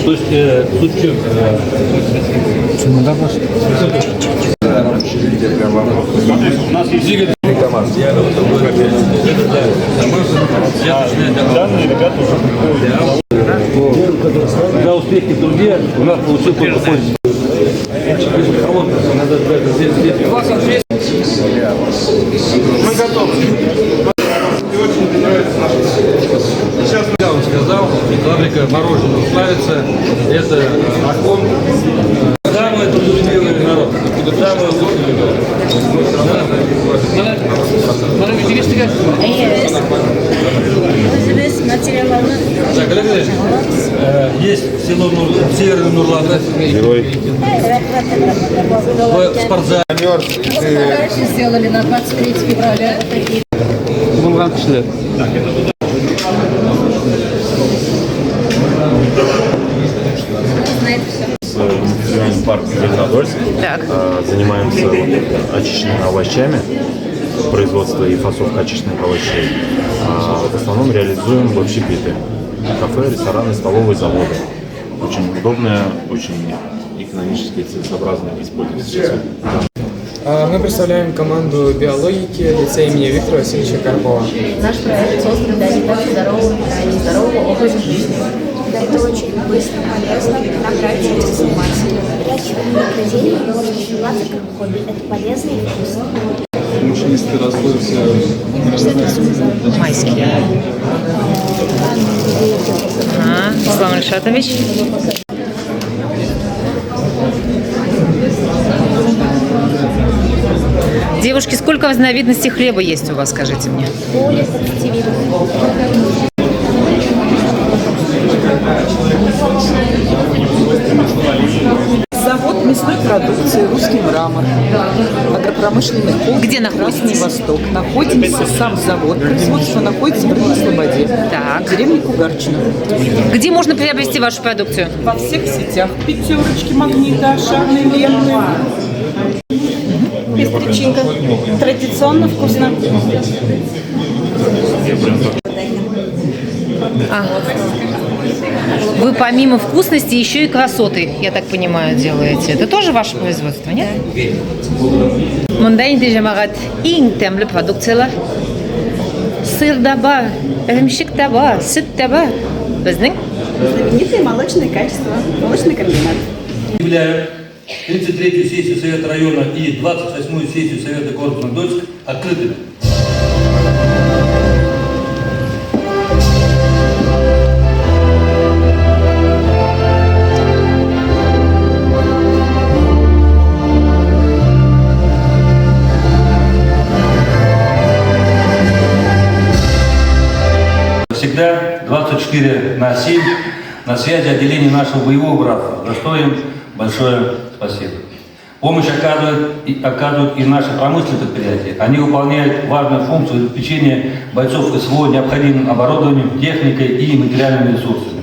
То есть суть в чем? У нас есть двигатель. Данные ребята уже приходят. За успехи в труде у нас получился только пользователь. Мы готовы. Сейчас я вам сказал, фабрика мороженого славится. Это Акон. Самый трудолюбивый народ. Самый лучший народ. Так, Олег, есть село Северный Нурлан. Герой. В спортзале. Сделали на 23 февраля. Булган кишилер. Парк Зеленодольск. Занимаемся очищенными овощами, производство и фасовка очищенных овощей. В основном реализуем в общепиты. Кафе, рестораны, столовые, заводы. Очень удобное, очень экономически целесообразно использовать сейчас. Мы представляем команду биологики лицея имени Виктора Васильевича Карпова. Наш проект создан для передачи здорового питания, здорового образа жизни. Это очень быстро, полезно, нам нравится этим заниматься. Растение можно развиваться как хобби. Это полезно и вкусно. Машинисты расходятся. Майские. Ислам Ришатович. Девушки, сколько разновидностей хлеба есть у вас, скажите мне? Более 30 видов. Завод мясной продукции «Русский мрамор», агропромышленный комплекс Где находитесь? «Красный Восток». Находимся, сам завод, производство находится в Рыбной Слободе, Так. в деревне Кугарчино. Где можно приобрести вашу продукцию? Во всех сетях: «Пятерочки», «Магнита», «Шарный», «Ленный». Пестричинка. Традиционно вкусно. Вы помимо вкусности еще и красоты, я так понимаю, делаете. Это тоже ваше производство, нет? Мундайнде жамагат иң тәмле продукциялар. Сыр да бар, ірімшік та бар, сүт та бар. Біздің? Знаменитые молочные качества, молочный комбинат. Объявляю 33-ю сессию Совета района и 28-ю сессию Совета города Дольск открытыми. Всегда 24/7 на связи отделения нашего боевого братства, за что им большое спасибо. Помощь оказывают и наши промышленные предприятия. Они выполняют важную функцию обеспечения бойцов СВО необходимым оборудованием, техникой и материальными ресурсами.